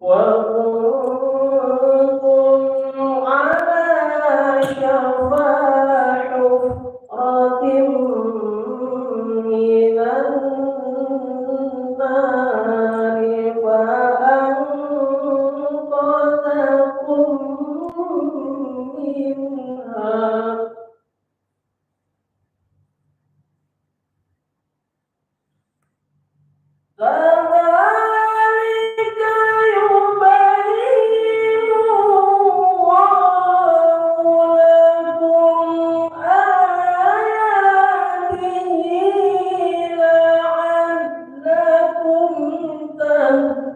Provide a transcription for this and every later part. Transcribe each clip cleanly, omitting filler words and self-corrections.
وكنتم على شفا حفرة من النار فأنقذكم منها كذلك يبين الله لكم آياته لعلكم تهتدون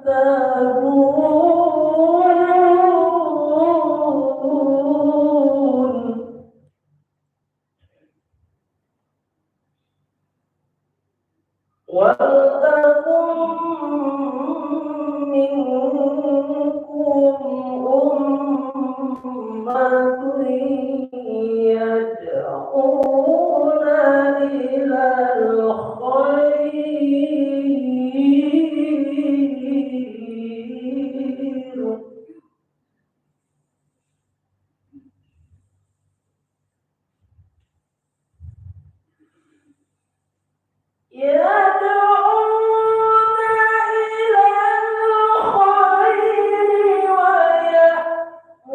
ولتكن منكم أمة يدعون إلى الخير يدعون إلى الخير ويأمرون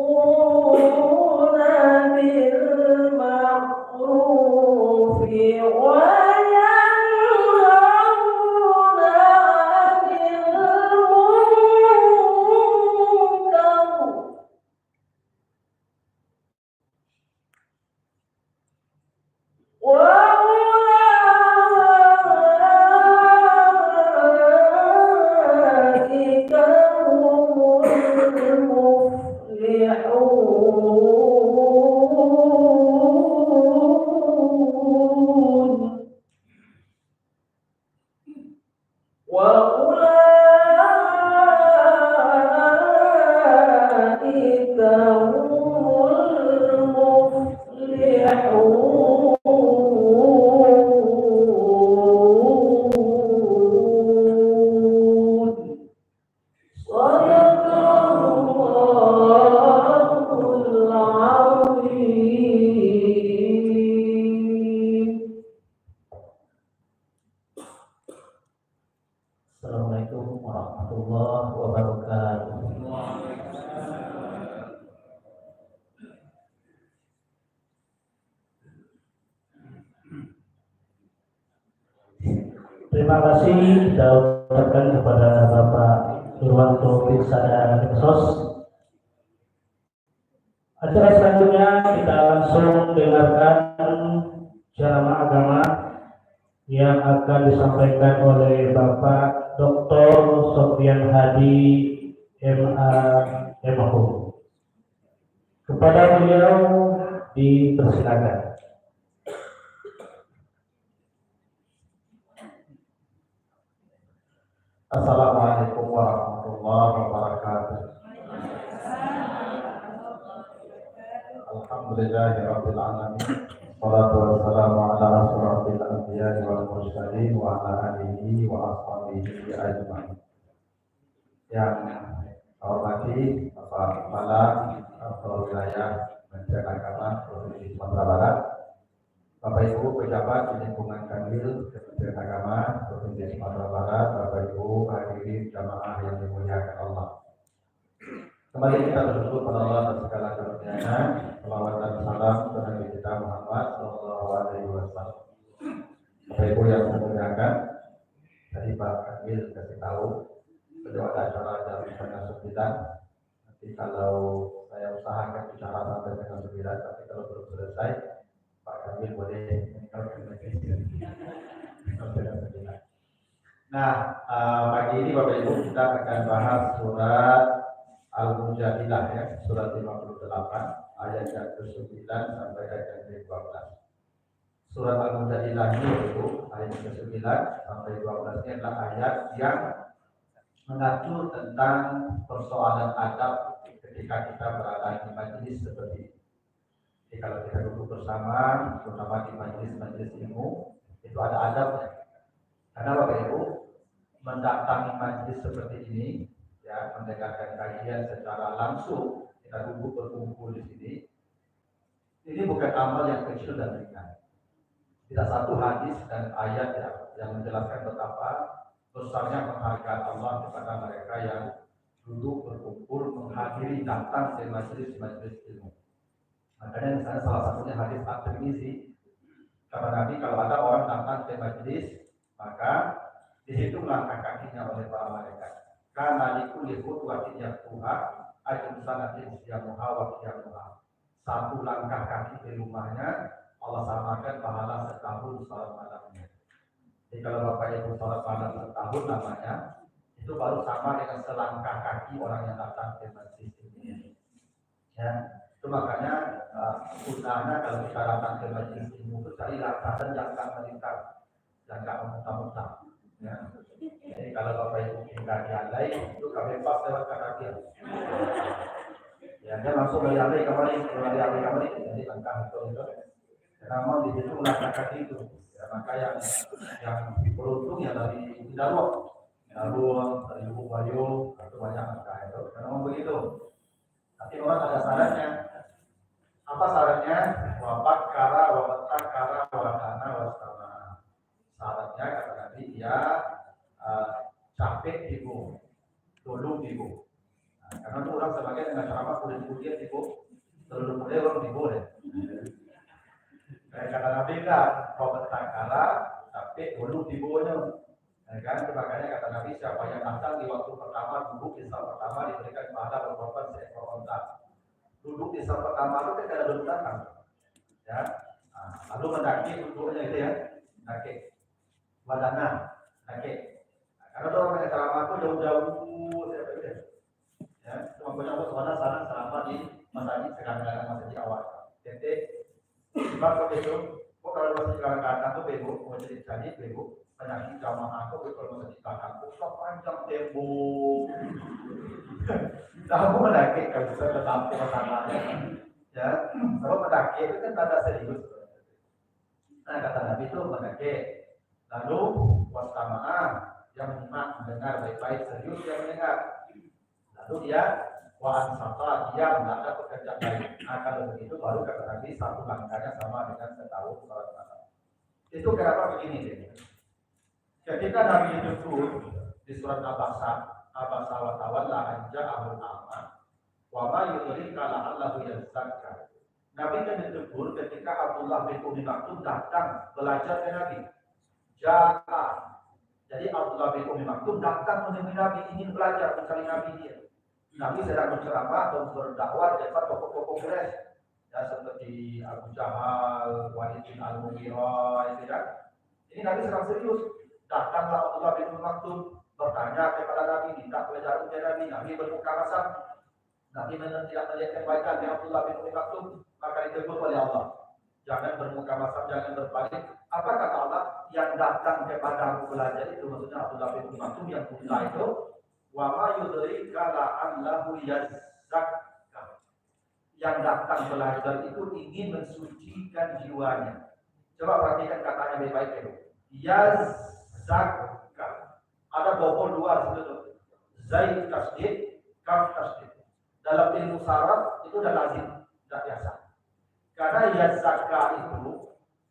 بالمعروف وينهون عن المنكر وأولئك هم المفلحون وأولئك هم المفلحون صدق الله العظيم. Assalamualaikum warahmatullahi wabarakatuh. Terima kasih kita ucapkan kepada Bapak Nurwanto Pirsada Kepsos. Acara selanjutnya kita langsung dengarkan ceramah agama yang akan disampaikan oleh Bapak Dr. Sofyan Hadi MA MHU. Kepada beliau dipersilakan. Assalamualaikum warahmatullahi wabarakatuh. Alhamdulillahirabbil alamin. Wassalatu wassalamu ala asyrofil anbiya'i wal mursalin wa ala alihi wa ashabihi ajmain. Yang saya hormati Bapak Kepala Kantor Wilayah Kementerian Agama Provinsi Sumatera Barat, Bapak Ibu pejabat di lingkungan Kanwil Kementerian Agama Provinsi Sumatera Barat, Bapak Ibu hadirin jamaah yang dimuliakan Allah. Kembali kita bersyukur pada Allah atas segala karunia-Nya, selawat dan salam kepada Nabi kita Muhammad Sallallahu Alaihi Wasallam. Bapak Ibu yang saya muliakan, tadi Pak Kanwil kasih tahu beliau ada acara jam 9:30. Nanti kalau saya usahakan bicara sampai jam 9, tapi kalau belum selesai Pak Kamil boleh meninggalkan majelis. Nah, pagi ini Bapak Ibu kita akan bahas surat Al-Mujadilah ya, surat 58 ayat yang ke-9 sampai ayat yang ke-12. Surat Al-Mujadilah ini itu ayat ke-9 sampai 12 ini adalah ayat yang mengatur tentang persoalan adab ketika kita berada di majelis seperti ini. Jadi kalau kita duduk bersama, terutama di majelis ilmu, itu ada adabnya. Karena Bapak Ibu mendatangi majelis seperti ini, ya, mendengarkan kajian secara langsung, kita duduk berkumpul di sini. Ini bukan amal yang kecil dan ringan. Tidak satu hadis dan ayat yang menjelaskan betapa besarnya penghargaan Allah kepada mereka yang duduk berkumpul menghadiri datang ke majelis ilmu. Makanya misalnya salah satunya hadis At-Tirmizi, kata Nabi, kalau ada orang datang ke majelis, maka dihitung langkah kakinya oleh para malaikat. Karena likulli khutwatin yaqtuha ajrun sanatin siyamuha wa qiyamuha. Satu langkah kaki di rumahnya Allah samakan pahala setahun salat malamnya. Jadi kalau Bapak Ibu salat malam setahun namanya, itu baru sama dengan selangkah kaki orang yang datang ke masjid ini. Ya, itu makanya gunanya kalau kita datang ke masjid ini itu cari dan jangan melingkar, jangan memutar-mutar. Ya. Jadi kalau Bapak Ibu tinggal di alai, itu kami pas lewat kaki. Ya, dia langsung dari alai kembali, jadi langkah itu. Namun di situ langkah kaki itu, ya, maka yang beruntung ya dari Darwah, dari Lubuk Bayu, itu banyak langkah itu. Namun begitu. Tapi orang ada syaratnya. Apa syaratnya? Wabat kara, wabat kara, wadana, wasama. Syaratnya kata Nabi dia capek ibu, tolong ibu. Nah, karena itu orang sebagai dengan ceramah kulit ibu, tolong orang ibu deh. Kata Nabi kan, wabat kara, capek tolong ibunya. Kan makanya kata Nabi, siapa yang datang di waktu pertama duduk di saat pertama diberikan pahala berkorban seekor unta. Duduk di saat pertama itu kan ada belakang, ya. Nah, lalu mendaki duduknya itu ya, mendaki, wadana, mendaki. Nah, karena orang yang ceramah itu jauh-jauh, ya. Cuma punya wadana sana selama di masjid sekarang masjid awal. Jadi, sebab itu, kok kalau masjid sekarang itu bego, mau jadi bego. Penyakit jamaah aku kalau masih dikatakan usah panjang tembok. Kamu mendaki kalau bisa tetap masalahnya, ya. Kalau mendaki itu kan tanda serius. Nah kata Nabi itu mendaki, lalu wassamaan yang mendengar baik-baik serius yang mendengar. Lalu dia waan sapa dia tidak ada pekerjaan lain. Nah kalau begitu baru kata Nabi satu langkahnya sama dengan setahun salat malam. Itu kenapa begini deh? Ketika Nabi ditegur di surat Abasa wa tawalla an ja'ahul a'ma wa ma yudrika la'allahu yazakka. Nabi kan ditegur ketika Abdullah bin Umi Maktum datang belajar ke Nabi. Jadi Abdullah bin Umi Maktum datang menemui Nabi, ingin belajar mencari Nabi dia. Nabi sedang berceramah dan berdakwah di depan tokoh-tokoh Quraisy, ya seperti Abu Jahal, Walid bin Al-Mughirah, itu ya. Ini Nabi sedang serius. Datanglah Abdullah bin Umi Maktum bertanya kepada Nabi, minta pelajaran dari Nabi. Nabi bermuka masam. Nabi tidak melihat kebaikan dari Abdullah bin Umi Maktum, maka ditegur oleh Allah. Jangan bermuka masam, jangan berbalik. Apa kata Allah? Yang datang kepada belajar itu, maksudnya Abdullah bin Umi Maktum yang buta itu, wa ma yudrika la'allahu yazakka. Yang datang belajar itu ingin mensucikan jiwanya. Coba perhatikan katanya baik-baik itu. Yazakka. Ada bobol dua situ. Zaid tasdid, kaf tasdid. Dalam ilmu saraf itu udah lazim, tidak biasa. Karena yazakka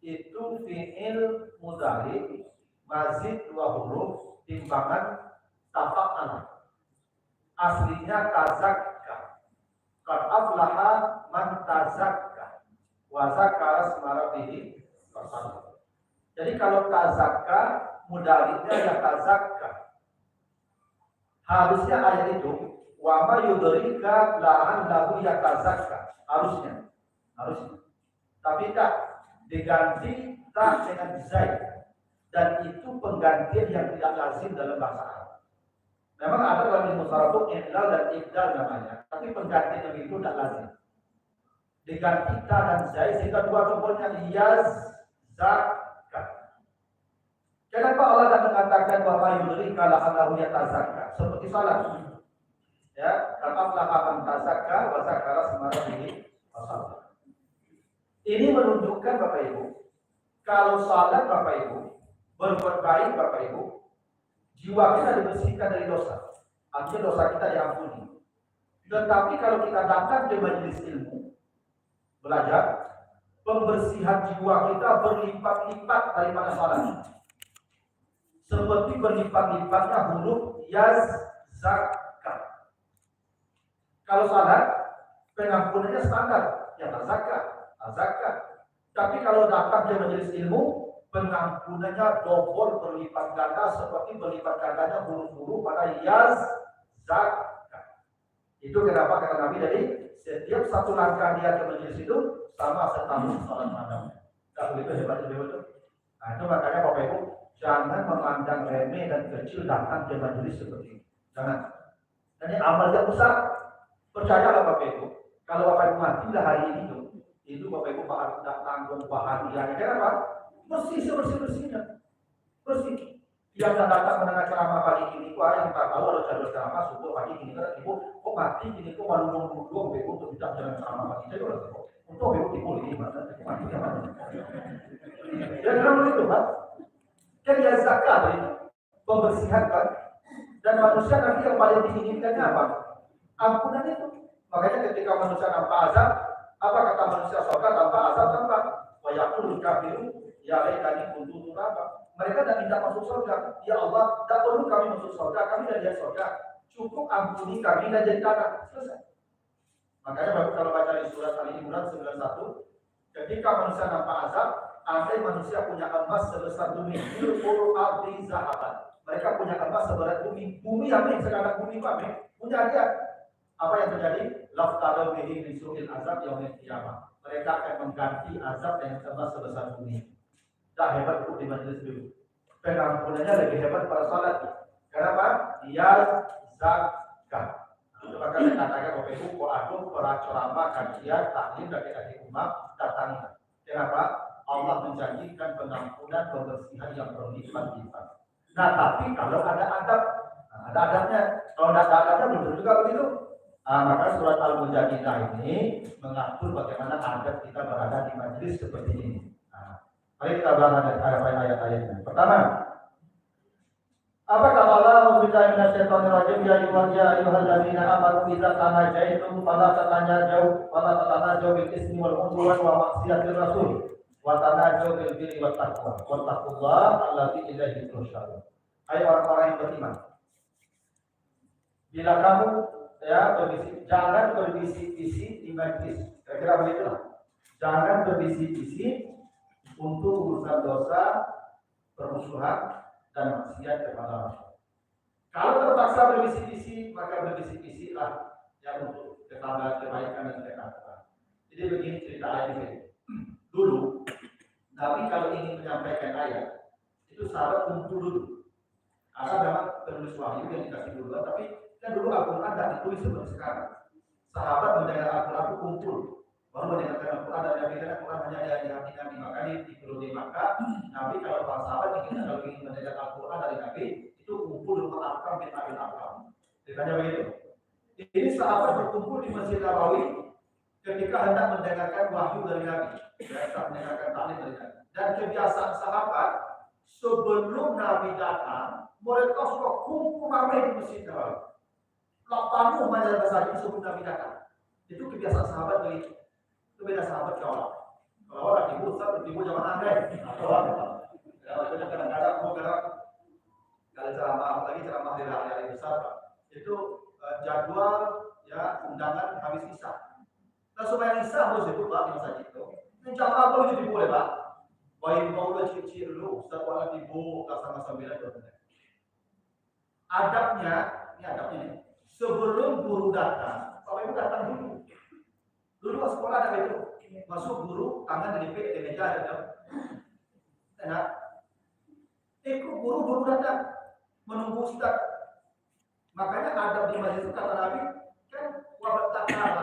itu fi'il mudhari mazid dua huruf timbangan tafa'al. Aslinya tazakka. Qad aflaha man tazakka wa zakara isma rabbih fasallah. Jadi kalau tazakka mudhari'nya ya tazakka. Harusnya ayat itu wa ma yudrika la'allahu yatazakka. Harusnya. Tapi tak diganti tak dengan zaid. Dan itu penggantian yang tidak lazim dalam bahasa Arab. Memang ada dalam ilmu saraf i'lal dan ibdal namanya, tapi penggantian yang itu tidak lazim. Diganti ta dan zaid sehingga dua tokohnya yazakka. Kenapa Allah tak mengatakan bahwa yudrika la'allahu yatazakka seperti salat? Ya, kata man tazakka wa zakara isma rabbih fasallah. Ini menunjukkan Bapak Ibu, kalau salat Bapak Ibu, berbuat baik Bapak Ibu, jiwa kita dibersihkan dari dosa. artinya dosa kita diampuni. Tetapi kalau kita datang ke majelis ilmu, belajar, pembersihan jiwa kita berlipat-lipat daripada salat. Seperti berlipat-lipatnya huruf yaz zakat. Kalau salat, pengampunannya standar, ya zakat. Tapi kalau datang ke majelis ilmu, pengampunannya double berlipat ganda seperti berlipat gandanya huruf-huruf pada yaz zakat. Itu kenapa kata Nabi tadi, setiap satu langkah dia ke majelis itu sama setahun salat malam. Tak begitu hebatnya betul. Nah itu makanya Bapak Ibu jangan memandang remeh dan kecil datang ke majelis seperti ini. Jangan. Ini amal yang besar. Percayalah Bapak Ibu, kalau Bapak Ibu matilah hari ini itu Bapak Ibu bakal tidak tanggung bahagianya. Kenapa? Bersih sebersih-bersihnya. Bersih. Yang datang mendengar ceramah pagi ini, kok yang tak tahu ada jalur ceramah subuh pagi ini kan ibu, kok mati ini kok malu nunggu Bapak Ibu untuk bisa jalan ceramah pagi. Jadi kalau untuk Bapak Ibu timbul ini mana? Mati mana? Ya kalau itu Pak, kan ya zakat itu pembersihan kan, dan manusia nanti yang paling diinginkannya apa? Ampunan itu. Makanya ketika manusia nampak azab, apa kata manusia surga tanpa azab tanpa wayaqul kafiru ya laitani kuntu turaba. Mereka tidak minta masuk surga. Ya Allah, tidak perlu kami masuk surga, kami sudah lihat surga. Cukup ampuni kami dan jadi tanah. Selesai. Makanya baru kalau baca di surat Ali Imran 91, ketika manusia nampak azab, andai manusia punya emas sebesar bumi, ilmu ardi zahaban. Mereka punya emas seberat bumi. Bumi amin, sekarang bumi amin. Punya dia. Apa yang terjadi? Laftadau bihi bisu'il azab yaumil qiyamah. Mereka akan mengganti azab yang emas sebesar bumi. Dah hebat di majelis dulu. Pengampunannya lebih hebat pada salat. Kenapa? Dia zakat. Maka saya katakan Bapak Ibu, kok agung para ceramah, kajian, taklim dari ahli umat datangi. Kenapa? Allah menjanjikan pengampunan, pembersihan yang berlipat-lipat. Nah, tapi kalau ada adab, ada adabnya. Kalau tidak ada adabnya belum juga begitu. Maka surat Al-Mujadilah ini mengatur bagaimana adab kita berada di majelis seperti ini. Mari kita bahas ayat-ayatnya. Pertama, apa kata Allah? Billahi minasyaitonir rajim. Ya ayyuhalladzina amanu idza tanajaitum fala tatanajau bil ismi wal udwan wa ma'siyatir rasul wa tanajau bil birri wat taqwa wattaqullaha allazi ilaihi tuhsyarun. Hai orang-orang yang beriman, bila kamu jangan berbisik-bisik di majlis. Kira-kira begitulah. Jangan berbisik-bisik untuk urusan dosa, permusuhan, dan maksiat kepada Rasul. Kalau terpaksa berbisik-bisik, maka berbisik-bisiklah yang untuk kebaikan dan ketakwaan. Jadi begini cerita ayat ini. Dulu, Nabi kalau ingin menyampaikan ayat, itu sahabat kumpul dulu. Karena memang penulis wahyu yang dikasih dulu, tapi kan dulu Al-Quran tidak ditulis seperti sekarang. Sahabat mendengar Al-Quran itu kumpul. Baru mendengarkan Al-Quran dan Nabi dan Al-Quran hanya ada di hati Nabi. Maka di periode Maka, Nabi kalau para sahabat kalau ingin mendengar Al-Quran dari Nabi, itu kumpul di rumah Al-Qam bin Abi Al-Qam. Ceritanya begitu. Ini sahabat berkumpul di Masjid Nabawi ketika hendak mendengarkan wahyu dari Nabi. Mereka mendengarkan taklim dari Nabi. Dan kebiasaan sahabat, sebelum Nabi datang, mereka sudah kumpul ramai di Masjid Nabawi. Lapanmu majalah saja sebelum Nabi datang. Itu kebiasaan sahabat begitu. Itu beda sahabat kalau orang ibu besar, ibu jangan aneh. Kalau itu kadang-kadang mau kalau ceramah, apalagi ceramah di hari besar, itu jadwal ya undangan habis isya. Nah supaya isya harus itu Pak di masa itu. Ini jamaah apa itu boleh Pak? Baik mau lo cicil dulu, setelah ibu sama sambilan bertanya. Adabnya, ini adabnya nih. Sebelum guru datang, Bapak Ibu datang dulu. Dulu sekolah ada itu, masuk guru, tangan dilipet di meja ada. Enak. Ikut guru datang, menunggu ustaz. Makanya adab di majlis kata Nabi, kan wabak takala,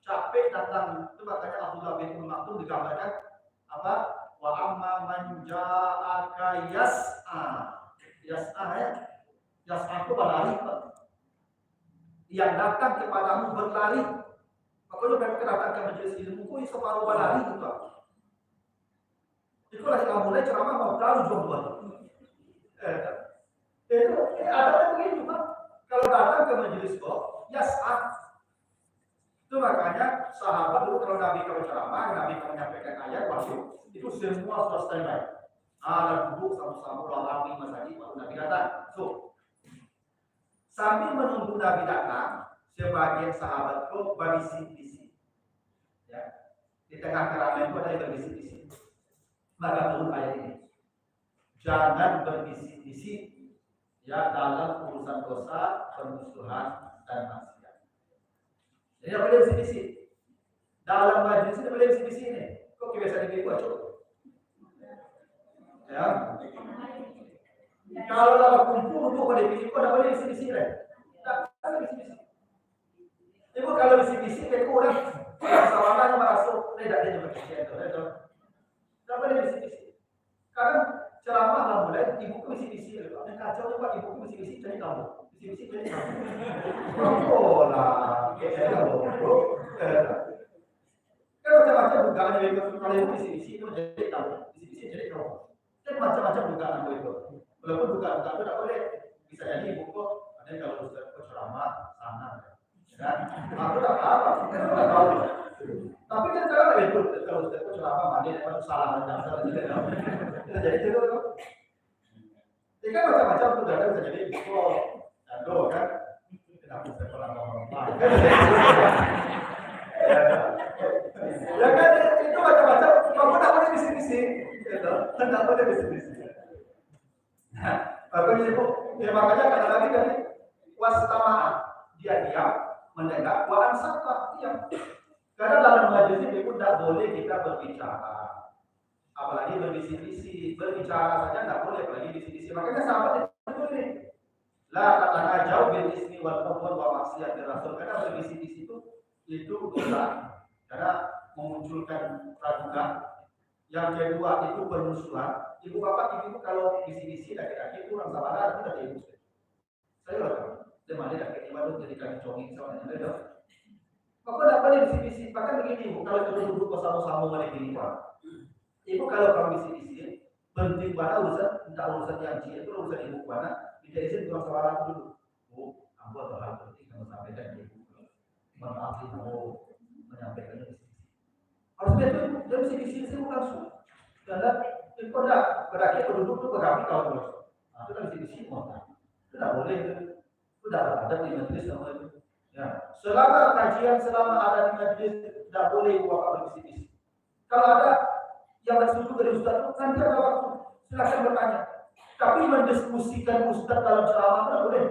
capek datang. Itu makanya Abdullah bin Maktum digambarkan apa? Wa amma man ja'aka yas'a. Yas'a ya. Yas'a itu berlari. Yang datang kepadamu berlari. Makanya mereka datang ke majelis ilmu itu separuh berlari juga. Itulah yang mulai ceramah mau tahu jual. Itu ada begitu Pak. Kalau datang ke majelis kok, ya saat itu makanya sahabat dulu kalau ceramah, Nabi kalau menyampaikan ayat wahyu, itu semua sudah standby. Ada duduk sama-sama lalami masjid baru Nabi datang. So, sambil menunggu Nabi datang, sebagian sahabat itu berbisik-bisik. Ya, di tengah keramaian itu ada yang berbisik-bisik. Maka turun ayat ini. Jangan berbisik-bisik ya dalam urusan dosa, permusuhan dan maksiat. Jadi tidak boleh bisik-bisik. Dalam majlis tidak boleh bisik-bisik ini. Kok kebiasaan ibu coba? Ya. Kalau dalam kumpul untuk pada bisik, kok tidak boleh bisik-bisik lah. Tak boleh bisik-bisik. Ibu kalau bisik-bisik, dia kurang sawangan masuk. Tidak dia berbisik. Tidak boleh bisik-bisik. Kadang ceramah lah mulai, ibu bisik-bisik. Yang kacau tu ibu bisik-bisik jadi kamu. Bisik-bisik jadi kamu. Oh lah, kayak kamu. Kalau macam-macam dugaan yang kalau ibu bisik-bisik itu jadi kamu. Bisik-bisik jadi kamu. Dan macam-macam dugaan itu. Walaupun dugaan itu tidak boleh. Bisa jadi ibu kok ada yang kalau ustaz ceramah sana. Kan? Aku tak apa. Tak tahu. Tapi kan sekarang itu kalau ustaz ceramah mandi itu salah dasar gitu. Jadi itu kan. Jadi kan macam-macam sudah ada bisa jadi ibu dan do kan. Kenapa ustaz orang ya kan itu macam-macam. Kamu tak boleh bisik-bisik. Tak boleh bisik-bisik. Nah, bagus ibu. Ya makanya kadang-kadang tadi wastamaan dia diam mendengar wa ansata diam. Karena dalam majlis itu tidak boleh kita berbicara, apalagi berbisik-bisik. Berbicara saja tidak boleh, apalagi bisik-bisik. Makanya sahabat itu ini lah katakan jauh bil ismi wal udwan wa maksiat Rasul. Karena berbisik-bisik itu dosa. Karena memunculkan praduga. Yang kedua itu permusuhan. Ibu bapak ibu kalau bisik-bisik laki-laki itu orang sabaran itu dari ibu. Saya loh, dia mana laki-laki baru jadi kaki conging sama yang ada. Maka tidak boleh bisik-bisik. Bahkan begini ibu, kalau kita duduk bersama-sama pada diri pak. Ibu kalau kamu bisik-bisik, penting mana urusan, tidak urusan yang cia itu urusan ibu mana. Tidak izin orang sabaran dulu. Bu, aku ada hal penting kamu sampaikan ke ibu. Maaf ibu menyampaikannya bisik-bisik. Harusnya itu dia bisik-bisik ibu langsung. Karena itu tidak berarti penduduk itu berapi kalau terus. Nah, itu kan bisik-bisik semua. Itu tidak boleh. Itu tidak ada di majelis sama itu. Ya, selama kajian, selama ada di majelis tidak boleh ibu bapak berbisik-bisik. Kalau ada yang bersetuju dari ustaz itu nanti ada waktu silakan bertanya. Tapi mendiskusikan ustaz dalam ceramah tidak boleh.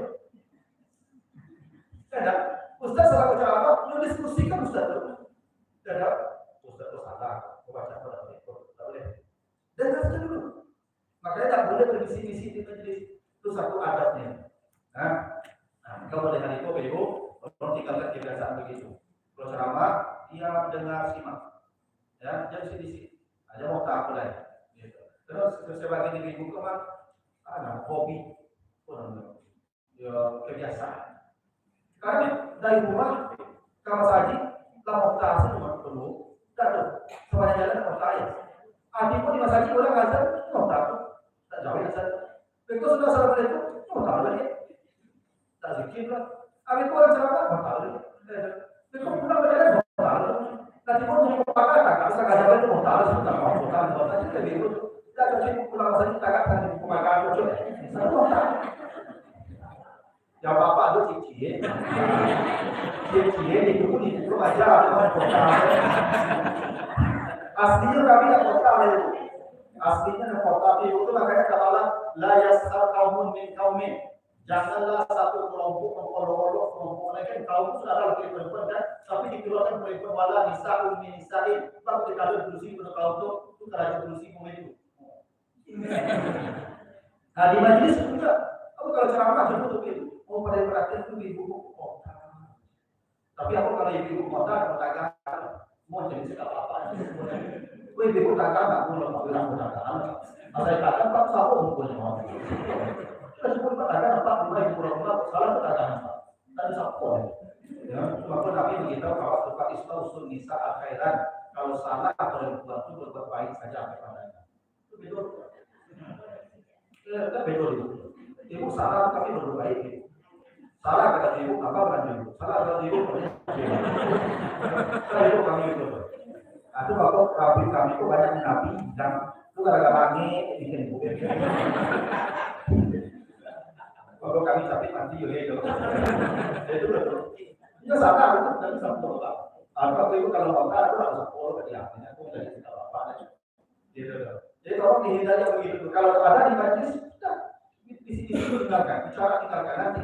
Tidak. Ustaz selama ceramah mendiskusikan ustaz itu. Tidak. Ustaz itu salah. Baca pada itu tidak boleh. Dan saja dulu. Makanya tak boleh berbisik-bisik di majelis. Itu satu adabnya. Nah, kalau dengan itu ibu orang tinggalkan kebiasaan begitu. Kalau ceramah dia dengar simak. Ya, jangan bisik-bisik. Ada mau tak boleh. Gitu. Terus sebagian ibu kemana? Hobi. Ya kebiasaan. Karena dari rumah ke masjid, lama tak cuma perlu. Tak semuanya jalan tak saya. Adik pun di masjid orang ngajar, tak jauh ngajar. Begitu sudah salam itu, tak lagi. Tak zikir lah. Adik pun orang ceramah, tak lagi. Begitu pulang berjalan, tak lagi. Nanti pun mau pakai, tak bisa ngajar itu, tak lagi. Tak mau bukan, tak lagi begitu. Tak jadi pulang masjid, tak akan dipakai itu. Satu tak. Ya bapak itu cicil. Cicil itu pun itu aja, aslinya kami tidak kota itu. Aslinya kota itu makanya katalah la yasar kaumun min kaumin. Janganlah satu kelompok mengolok-olok kelompok lain. Kaum sudah ada laki perempuan kan, tapi dikeluarkan perempuan wala nisaun min nisain. Kalau dikali berusi pada kaum itu kerajaan berusi itu. Nah di majelis juga, aku kalau ceramah jemput itu, mau pada perhatian itu ibu kota. Tapi aku kalau ibu kota agak mau jadi segala apa. Wih, ibu dagang nggak pulang bilang dagang. Saya dagang pak satu umumnya mau. Kita sebut dagang apa? Mulai pulang salah dagang apa? Tadi sapu. Ya, maka kami beritahu bahwa tempat usul nisa akhiran kalau salah perempuan itu berbuat baik saja kepadanya. Itu betul. Itu betul itu. Ibu salah tapi berbuat baik. Salah kata ibu, apa kata ibu? Salah kata ibu, salah ibu kami itu. Nah, itu kalau kami itu banyak nabi dan itu gara-gara angin bikin ibu. Kalau kami tapi nanti juga itu. Itu betul. Itu salah itu dan satu lah. Apa itu kalau orang itu harus sepuluh ke dia. Aku dari segala apa. Gitu. Jadi kalau dihindari begitu. Kalau ada di majlis, sudah bisi-bisi tinggalkan, bicara tinggalkan nanti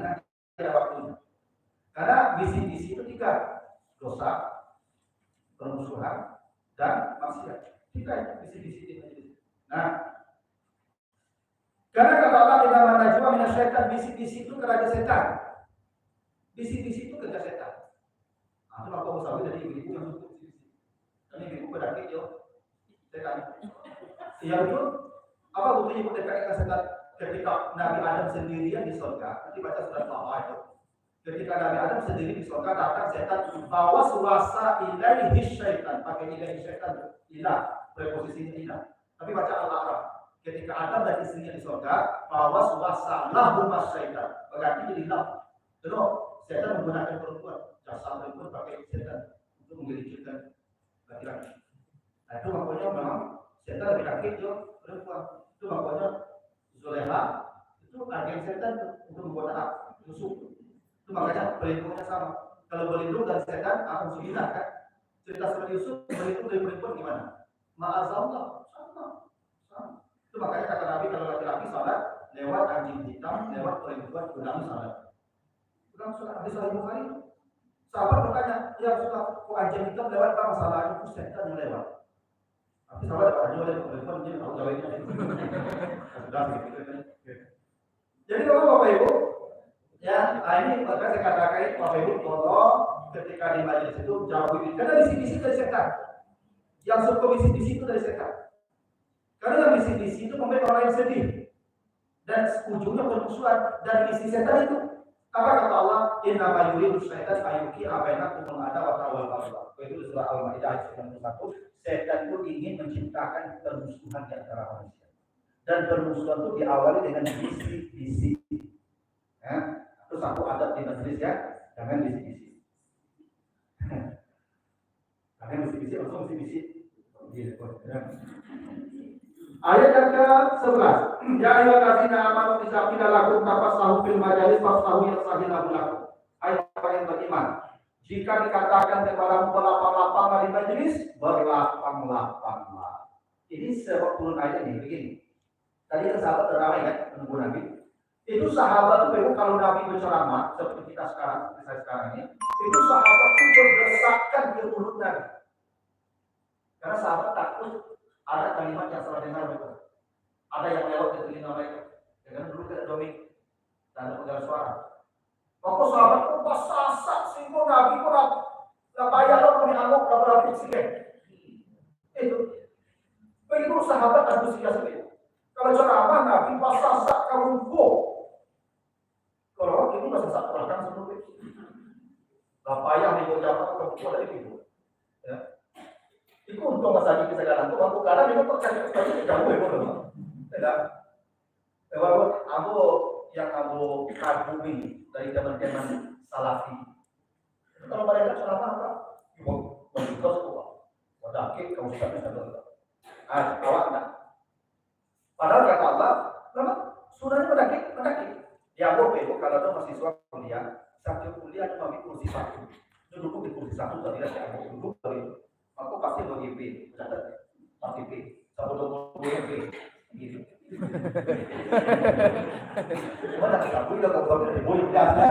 ada waktunya. Karena bisi-bisi itu tiga, dosa, permusuhan, dan maksiat. Tiga itu bisi-bisi di majlis. Nah, karena kata Allah tidak menajwa minas syaitan, bisi-bisi itu kerja setan. Bisi-bisi itu kerja setan. Nah, itu aku usah dari ibu yang untuk bisi-bisi. Kan ibu berdaki yo, setan. Iya betul. Apa buktinya ibu TKI setan? Ketika Nabi Adam sendirian di surga, nanti baca surat Taha itu. Ketika Nabi Adam sendiri di surga, datang setan bawa suasa ilaihi syaitan, pakai ilaihi syaitan, ilah, preposisinya ilah. Tapi baca Al-A'raf. Ketika Adam dan istrinya di surga, bawa suasa lahum syaitan, berarti jadi lah. Betul, setan menggunakan perempuan, jasa perempuan pakai setan untuk menggelincirkan laki-laki. Nah itu makanya memang setan lebih kaget jo perempuan. Itu makanya Zoleha itu agen setan untuk membuat anak musuh. Itu makanya perlindungannya sama. Kalau berlindung dari setan akan sudah kan. Cerita seperti Yusuf berlindung dari perempuan gimana? Ma'azallah sama. Itu makanya kata Nabi kalau laki-laki salat lewat anjing hitam, lewat perempuan ulang salat. Ulang salat habis Sahih Bukhari. Sahabat bertanya, ya sudah kok anjing hitam lewat apa masalahnya? Itu setan yang lewat. Tapi sahabat bertanya oleh perempuan dia tahu jawabnya. Jadi Bapak Ibu, ya, ini maka saya katakan Bapak Ibu tolong ketika di majelis itu jauhi karena bisi-bisi dari setan. Yang suka bisi-bisi itu dari setan. Karena yang bisi-bisi itu membuat orang yang sedih dan ujungnya permusuhan dan bisi setan itu. Apa kata Allah? Inna ma yuridu syaitan ayuki bainakum al-adawata wal baghdha. Itu surah Al-Maidah ayat 91. Setan itu ingin menciptakan permusuhan di antara manusia. Dan permusuhan itu diawali dengan bisi-bisi. Ya, itu satu adat di majelis ya, jangan bisi-bisi. Jangan bisi-bisi, langsung bisi-bisi. Ayat yang ke-11. Ya ayyuhallazina amanu idza qila lakum tafassahu fil majalis fafsahu yafsahu lakum. Ayat yang beriman. Jika dikatakan kepadamu berlapang-lapanglah di majelis, berlapang-lapanglah. Ini sebab turun ayat ini begini. Tadi kan sahabat terawih kan menunggu Nabi. Itu sahabat itu kalau Nabi berceramah seperti kita sekarang, seperti saya sekarang ini, itu sahabat itu berdesakan ke mulut Nabi. Karena sahabat takut ada kalimat yang salah dengar betul. Ada yang lewat ke telinga mereka. Jangan dulu tidak domik dan pegang suara. Maka sahabat itu pas sasak singgung Nabi kurang bayar lo punya anggap berapa fiksi itu. Begitu sahabat antusias itu. Kalau ceramah Nabi pas sasak kamu go. Kalau orang itu pas sasak belakang seperti itu. Apa yang diucapkan kalau dari itu. Ya. Itu untuk masa ini sekarang itu aku karena memang percaya kamu itu loh. Tidak. Walaupun aku kagumi dari zaman-zaman Salafi. Kalau mereka ceramah apa? Mengutus apa? Wadakik kamu sudah bisa berdoa. Awak enggak. Padahal kata Allah, memang sunahnya mendaki. Ya boleh kalau ada mahasiswa kuliah, satu kuliah cuma di kursi satu. Duduk di kursi satu tadi saya duduk dari aku pasti bagi B, catat pasti B, satu B, gitu. Mana kita punya kalau dari boleh biasa.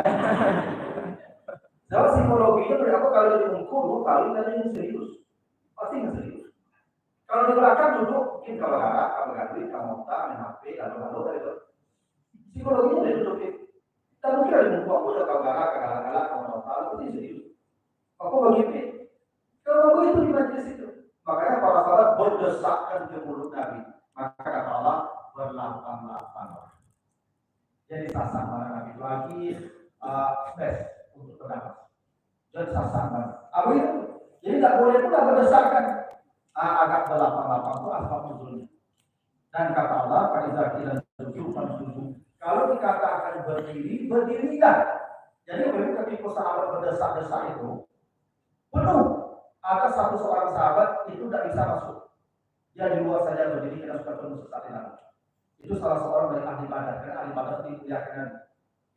Jadi psikologinya berapa kalau dari mukul, kali dari serius, pasti nggak serius. Kalau di belakang duduk, mungkin kalau nggak kamu tak main HP, lalu dari itu. Psikologinya dari duduk itu. Tapi mungkin ada mukul aku udah galak, kamu tahu, itu serius. Aku begitu. Kalau itu di majelis itu, makanya para sahabat berdesakan ke mulut Nabi. Maka kata Allah berlapang-lapang. Jadi sasak mana Nabi lagi space untuk pendapat. Jadi sasak mana? Apa itu? Jadi tak boleh pula berdesakan. Agak berlapang-lapang itu asbab nuzulnya. Dan kata Allah pada zaki dan suju. Kalau dikatakan berdiri, berdirilah. Jadi ketika sahabat berdesak-desak itu penuh, ada seorang sahabat itu tidak bisa masuk. Dia di luar saja berdiri karena sudah penuh sesak di dalam. Itu salah seorang dari ahli Badar, karena ahli Badar dimuliakan.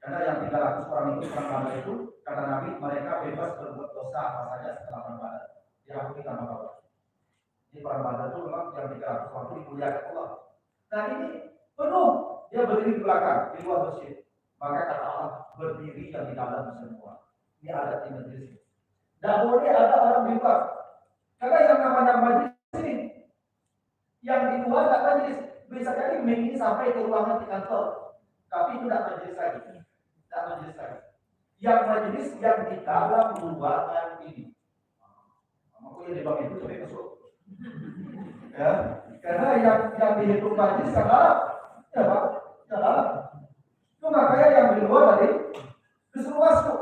Karena yang 300 orang itu perang Badar itu kata Nabi mereka bebas berbuat dosa apa saja setelah perang Badar. Diampuni tanpa batas. Di perang Badar itu memang yang 300 orang itu dimuliakan Allah. Nah ini penuh, dia berdiri di belakang di luar masjid. Maka kata Allah berdiri yang di dalam semua. Ini ada di majelis. Dan boleh ada orang di luar. Karena yang namanya majelis ini, yang di luar tidak majelis. Bisa jadi ini sampai ke ruangan di kantor. Tapi itu tidak majelis lagi. Tidak majelis lagi. Yang majelis yang di dalam ruangan ini. Makanya di bawah itu sampai masuk. Ya, karena yang dihitung majelis adalah ya Pak, adalah itu makanya yang di luar tadi disuruh masuk.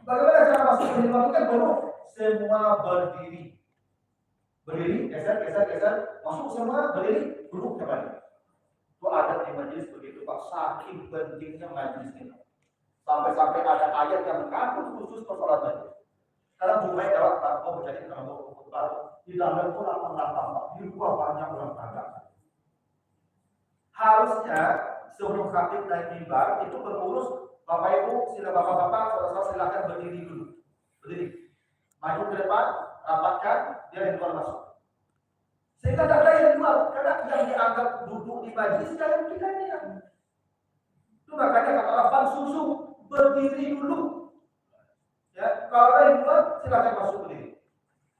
Bagaimana cara masuk di luar itu kan penuh, semua berdiri, geser, masuk semua berdiri, duduk kembali. Itu ada di majelis begitu Pak, saking pentingnya majelis ini. Sampai ada ayat yang mengatur khusus persoalan majelis. Karena Bumai lewat mau menjadi kalau baru di dalam itu 8 di luar banyak orang tangga. Harusnya sebelum khatib naik mimbar itu berurus Bapak Ibu, sila bapak-bapak, saudara-saudara silakan berdiri dulu. Berdiri. Maju ke depan, rapatkan, dia yang keluar masuk. Sehingga tidak ada yang keluar, karena yang dianggap duduk di majelis dalam kita ini. Itu makanya kata Rafan susu berdiri dulu. Ya, kalau ada yang keluar silakan masuk berdiri.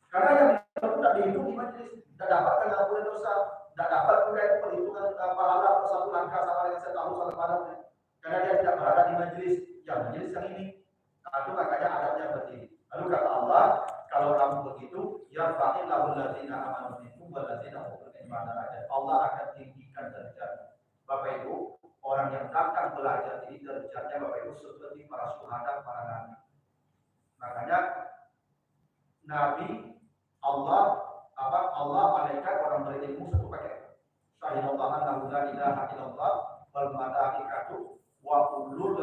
Karena yang tidak dihitung di majelis, tidak dapat pengampunan dosa, tidak dapat perhitungan pahala atau satu langkah sama dengan saya tahu sama padanya. Karena dia tidak berada di majelis, yang majelis yang ini. Nah, itu makanya adabnya berdiri. Lalu kata Allah, kalau kamu begitu, ya fa'illahu allazina amanu minkum wallazina utul ilma darajat. Allah akan tinggikan derajat Bapak Ibu, orang yang akan belajar ini derajatnya Bapak Ibu seperti para syuhada, para nabi. Makanya Nabi Allah malaikat orang berilmu satu paket. Syahidallah annahu la ilaha illallah wal malaikatu wa ulul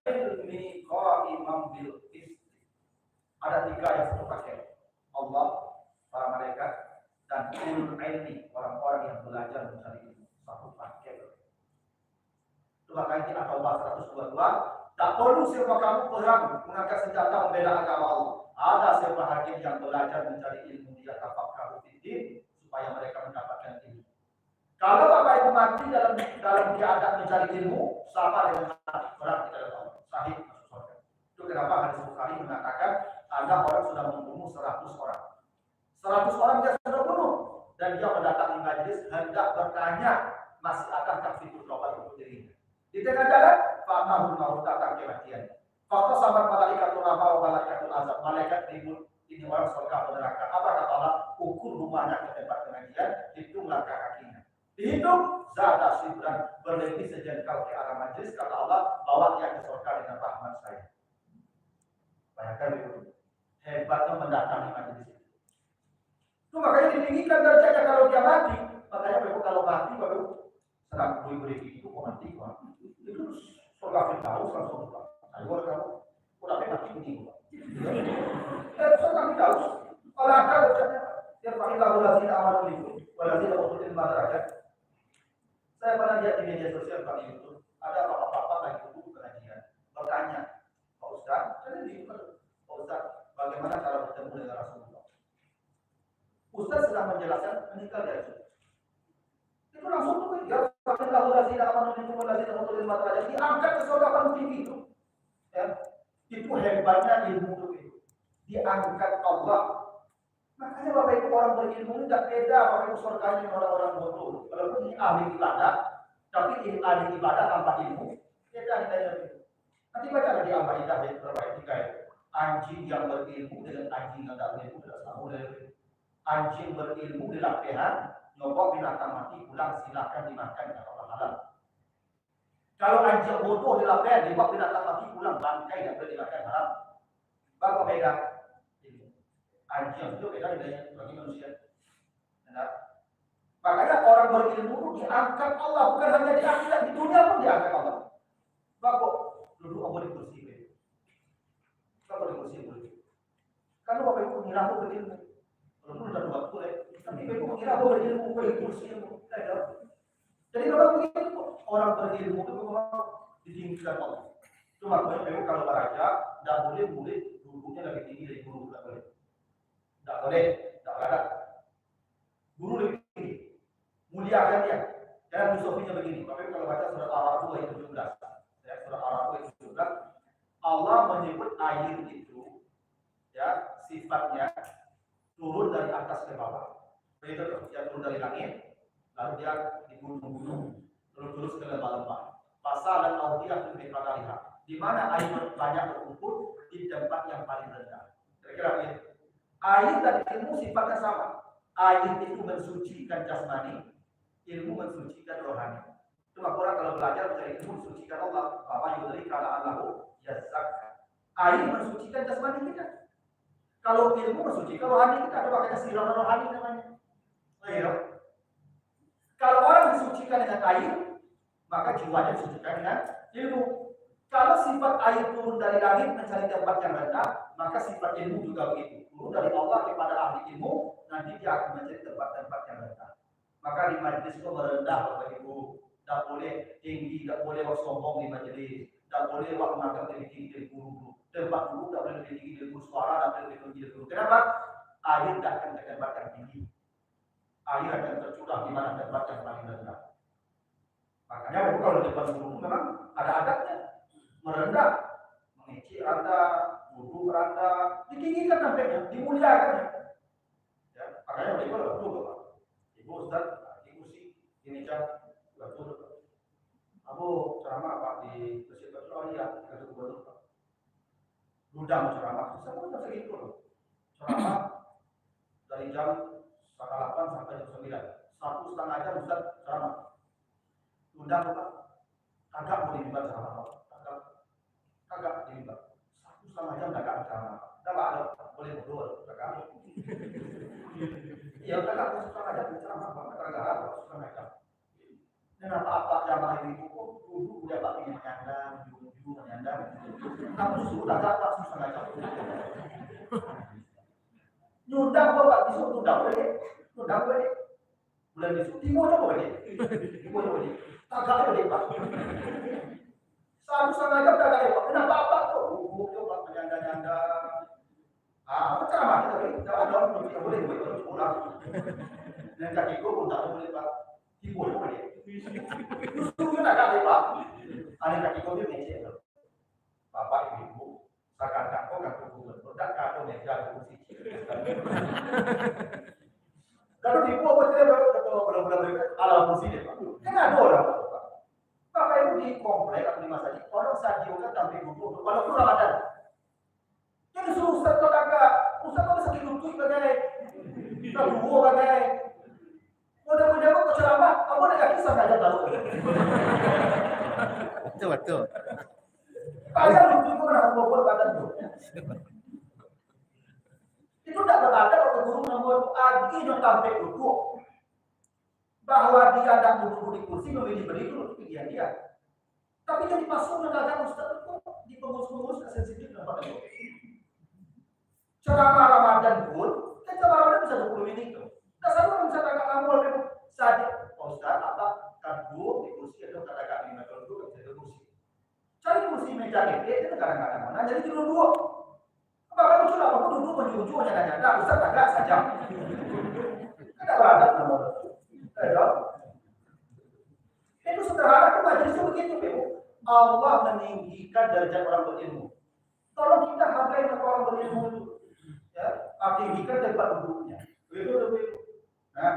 ilmi qa'iman bil qist. Ada 3 yang satu paket. Allah, para malaikat, dan ulul ilmi, orang-orang yang belajar mencari ilmu, satu paket. Itu makanya di At-Taubah 122, tak perlu siapa kamu perang mengangkat senjata membela agama Allah. Ada siapa hakim yang belajar mencari ilmu dia tafakkaru fiddin supaya mereka mendapatkan ilmu. Kalau Bapak Ibu mati dalam keadaan mencari ilmu, sama dengan mati berat di dalam Allah. Sahih masuk surga. Itu kenapa hadis Bukhari mengatakan ada orang sudah membunuh 100 orang. 100 orang dia sudah bunuh dan dia mendatangi majelis hendak bertanya masih akankah fitur taubat untuk dirinya. Di tengah jalan, fatahul maut datang kematian. Fakta sahabat malaikatul rahmah wa malaikatul azab. Malaikat ribut ini orang surga atau neraka. Apa kata Allah? Ukur rumahnya ke tempat pengajian, hitung langkah kakinya. Dihitung zada sibran berlebih sejengkal ke arah majelis. Kata Allah, bawa dia ke surga dengan rahmat saya. Bayangkan itu hebatnya mendatangi majelis itu. Itu makanya ditinggikan derajatnya kalau dia mati. Makanya Bapak kalau mati baru sedang beri itu mati itu surga Firdaus langsung buka. Ayo kamu udah mati begini. Surga Firdaus kalau ada derajatnya dia panggil lazina amanu minkum walazina utul ilma darajat. Saya pernah lihat di media sosial Pak YouTube ada bapak-bapak lagi duduk pengajian bertanya, Pak Ustaz, Pak Ustaz, bagaimana cara bertemu dengan Rasulullah? Ustaz sedang menjelaskan meninggal dari itu. Itu langsung tuh ya, Alhamdulillah lazina amanu minkum walazina utul ilma darajat diangkat ke surga paling tinggi itu. Ya, itu hebatnya ilmu itu. Diangkat Allah. Makanya Bapak Ibu orang berilmu tidak beda Bapak Ibu surganya dengan orang-orang bodoh. Walaupun ini ahli ibadah, tapi ini ahli ibadah tanpa ilmu, beda nilainya itu. Nanti baca lagi Al-Maidah ayat berapa ayat 3 ya. Anjing yang berilmu dengan anjing yang tidak berilmu tidak sama dari anjing berilmu di lapehan, nyobok binatang mati pulang silakan dimakan kalau halal. Kalau anjing bodoh di lapehan, nyobok binatang mati pulang bangkai tidak boleh dimakan halal. Bapak beda. Anjing itu beda bedanya bagi manusia. Nah, makanya orang berilmu diangkat Allah, bukan hanya di akhirat, di dunia pun diangkat Allah. Bapak duduk Allah di kursi. Kan Bapak Ibu mengira aku berilmu. Walaupun udah 20 tapi Bapak Ibu mengira aku berilmu, aku kursi ilmu. Jadi kalau begitu orang berilmu itu memang ditinggikan Allah. Cuma Bapak Ibu kalau beraja, tidak boleh murid duduknya lebih tinggi dari guru, tidak boleh. Tidak boleh, tidak ada. Guru lebih tinggi, muliakan dia. Jangan filosofinya begini. Bapak Ibu kalau baca surat Al-A'raf ayat 17, ya, surat Al-A'raf ayat 17, Allah menyebut air itu, ya, sifatnya turun dari atas ke bawah. Begitu, dia turun dari langit, lalu dia di gunung-gunung, terus ke lembah-lembah. Pasal dan audiyah itu dikatakan, di mana air banyak berkumpul di tempat yang paling rendah. Kira-kira begitu. Air dan ilmu sifatnya sama. Air itu mensucikan jasmani, ilmu mensucikan rohani. Cuma orang kalau belajar mencari ilmu mensucikan Allah, Bapak Yudhri kala Allahu yazakka. Air mensucikan jasmani kita. Kalau ilmu mensucikan rohani kita, ada makanya siraman rohani namanya. Ayo. Kalau orang disucikan dengan air, maka jiwanya disucikan dengan ilmu. Kalau sifat air turun dari langit mencari tempat yang rendah, maka sifat ilmu juga begitu. Turun dari Allah kepada ahli ilmu, nanti dia akan mencari tempat-tempat yang rendah. Maka di majelis itu merendah Bapak Ibu. Tidak boleh tinggi, tidak boleh sombong di majelis. Tidak boleh menganggap lebih tinggi dari guru. Tempat guru tidak boleh lebih tinggi dari guru, suara tidak boleh lebih tinggi dari guru. Kenapa? Air tidak akan ke tempat yang tinggi. Air akan tercurah di mana tempat yang paling rendah. Makanya Bapak kalau di depan guru memang ada adabnya. Merendah, mengecil anda, duduk anda, ditinggikan sampainya, dimuliakan. Ya, makanya Bapak Ibu Bapak. Ibu Ustaz, Ibu sih, ini kan betul. Aku ceramah Pak di Masjid Betul ya, ke Gubernur Pak. Gudang ceramah, saya pun tak segitu loh. Ceramah dari jam 8 sampai jam 9, 1,5 jam Ustaz ceramah. Gudang Pak, kagak boleh dibuat ceramah Pak. Kagak dibuat. 1,5 jam kagak ceramah. Tidak ada, boleh berdua, kagak. Ya kagak 1,5 jam ceramah Pak, kagak ada 1,5 jam. Dan apa-apa jamaah itu kok dulu udah Pak ingin menyandang, jujur menyandang. Kamu sudah kagak 1,5 jam. Nyundang Bapak disuruh tundang boleh, tundang boleh. Bulan disuruh timo coba boleh, timo coba boleh. Kagak boleh Pak. 1,5 jam kagak Pak. Kenapa apa kok? Coba menyandang-nyandang. Apa ceramah kita boleh? Tidak ada orang tidak boleh boleh pulang. Dan kaki gue pun tak boleh Pak. Timo boleh. Justru kita kagak Pak. Ada kaki gue dia ngecek. Bapak Ibu, sekarang kau kan gubernur, tak kau meja kursi. Kalau di bawah dia benar-benar ala kursi dia Pak. Kan ada orang Pak. Bapak Ibu di komplek atau di masjid, orang sadiokan sampai duduk, walaupun Ramadan. Jadi suruh Ustaz kau kagak, Ustaz kau sakit lutut bagai, tak dua bagai. Mudah-mudahan kau ceramah, kamu ada kaki sampai aja tahu. Betul. Kalian lutut kau nak bawa badan tu. Itu tidak berarti kalau guru membuat agi yang sampai duduk bahwa dia tidak duduk di kursi memilih berdiri itu pilihan dia. Tapi jadi pasung mendadak Ustaz itu di pengurus-pengurus sensitif dan pada itu. Ceramah Ramadan pun, kan ceramah Ramadan bisa 20 menit itu. Nah, saya pun bisa agak ngomong lebih saja. Ustaz apa kadu di kursi atau katakan 5 tahun dulu bisa di kursi. Cari kursi meja gede itu kadang-kadang mana jadi tidur dua. Bapak itu sudah aku duduk menjujur nyata-nyata Ustaz agak saja. Ada beradab nomor. Itu sederhana itu majelis itu begitu, Ibu. Allah meninggikan derajat orang berilmu. Tolong kita hargai orang berilmu itu. Ya, tinggikan tempat duduknya. Begitu. Nah,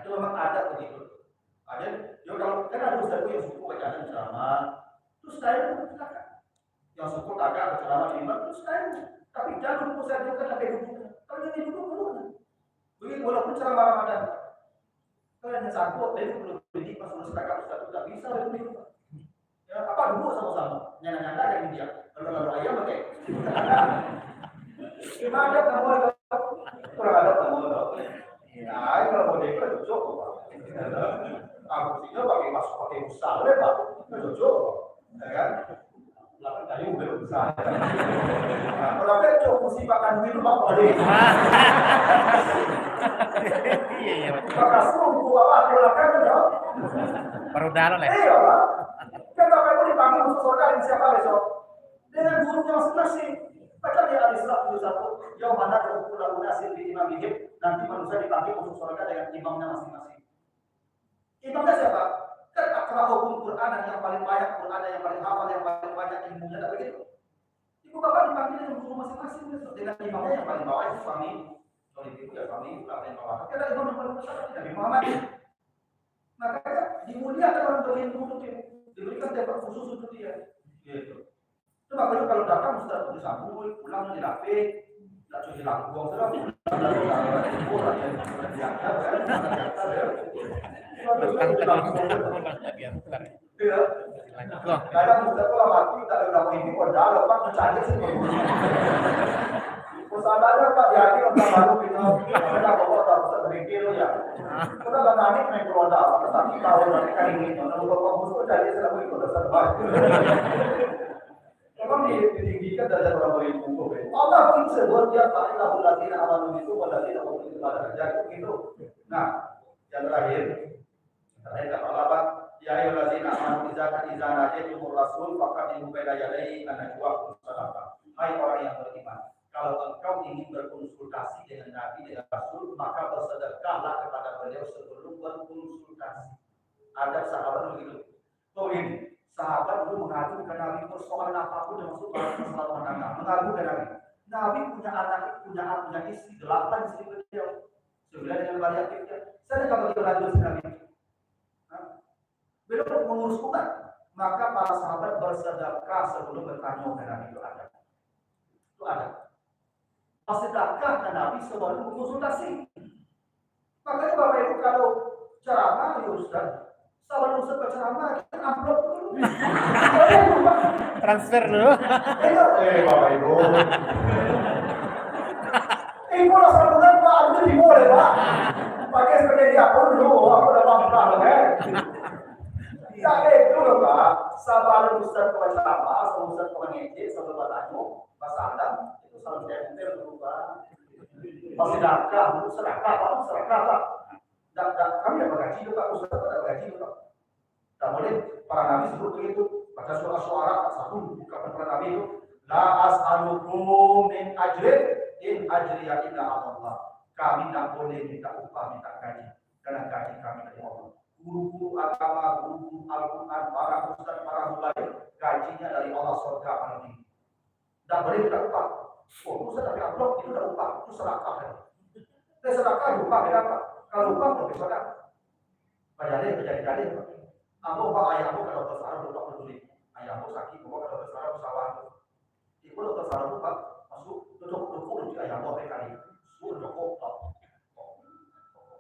itu memang ada begitu. Ada, ya kalau kan ada ustaz yang suku bacaan ceramah, terus saya pun silakan. Yang suku agak berceramah lima, terus saya. Tapi jangan lupa saya juga sampai duduk. Kalau jadi duduk dulu. Begitu walaupun ceramah Ramadan. Kalau yang sanggup, dia belum berdiri pas selesai kakak ustaz itu tak bisa begitu. Ya apa dulu sama-sama, nyana-nyana ada India. Kalau ayam pakai. Ada kamu kurang ada kamu. Ya, kalau mau dia itu cocok. Aku sih pakai masuk pakai besar deh Pak. Cocok. Ya kan? Lapan kayu belum besar. Nah, kalau cocok mesti pakai makan duit Pak Wali. Iya. Maka sungguh Bapak silakan dong. Baru dalam lah. Iya Pak. Kan Bapak Ibu dipanggil masuk surga dengan siapa besok? Dengan gurunya masing-masing. Baca di Al-Isra 71, yang mana terkumpul nasib di imam hidib, nanti manusia dipanggil masuk surga dengan imamnya masing-masing. Imamnya siapa? Kan akra hukum Quran yang paling banyak, Quran yang paling hafal, yang paling banyak ilmunya, tak begitu? Ibu bapak dipanggil dengan guru masing-masing dengan imamnya yang paling bawah itu suami, soal itu ya suami itu yang bawah. Tapi ada imam yang paling besar tidak Nabi Muhammad. Makanya dimuliakan orang berilmu untuk diberikan tempat khusus untuk dia. Gitu. Itu makanya kalau datang Ustaz disambut, pulang dilapik, tidak cuci lampu, sudah kadang Ustaz kalau mati tak ada orang ini kodal, lepas mencari sih. Usahanya Pak Yaki orang baru kita kita bawa tak Ustaz berikir ya. Kita tak naik naik kodal, tapi tahu nanti kali ini, kalau bapak musuh jadi selalu ikut Ustaz. Memang ditinggikan dari orang berilmu. Allah pun sebut dia ta'ala alladziina aamanu itu walladzina utul ilma darajat itu. Nah, yang terakhir kata Allah Pak, ya ayyuhalladzina aamanu idza najaytumur rasul faqaddimu baina yadayhi an-najwa sadaqah. Hai orang yang beriman, kalau engkau ingin berkonsultasi dengan Nabi dengan Rasul, maka bersedekahlah kepada beliau sebelum berkonsultasi. Ada sahabat begitu. Begini, sahabat dulu mengadu ke Nabi persoalan apapun termasuk masalah rumah tangga, mengadu ke Nabi. Nabi punya anak, punya istri 8 istri beliau, 9 yang variatifnya. Saya kalau kita lanjut Nabi, beliau mengurus umat, maka para sahabat bersedekah sebelum bertanya ke Nabi itu ada. Itu ada. Bersedekah ke Nabi sebelum berkonsultasi. Makanya Bapak Ibu kalau ceramah ya Ustaz, sebelum berceramah kita upload dulu. Transfer dulu. Bapak Ibu. Ibu rasa bulan Pak, aku di boleh Pak. Pakai seperti dia pun dulu, aku udah bangga loh kan. Tidak itu loh Pak. Sabar Ustaz berceramah, sebelum Ustaz mengejek, sebelum bertanya, Mas Adam itu selalu tempel dulu Pak. Masih sedekah, sedekah Pak. Dan kami dapat gaji itu Pak, Ustaz dapat gaji itu Pak. Tak boleh para nabi sebut begitu. Baca surah Syu'ara 1 bukan para nabi itu. La as'alukum min ajrin in ajriya illa 'ala Allah. Kami tak boleh minta upah, minta gaji. Karena gaji kami dari Allah. Guru-guru agama, guru Al-Quran, para ustaz, para mubayyir, gajinya dari Allah surga paling tinggi. Tak boleh minta upah. Oh, ustaz tapi upload itu tak upah, itu sedekah. Dan sedekah upah beda Pak. Kalau upah profesional. Padahal terjadi Pak. Ambo Pak ayahmu kalau besar udah peduli. Ayahmu sakit, bawa kalau besar sawah. Ibu dokter sarung Pak masuk duduk di ayahmu sampai kali. Suruh duduk.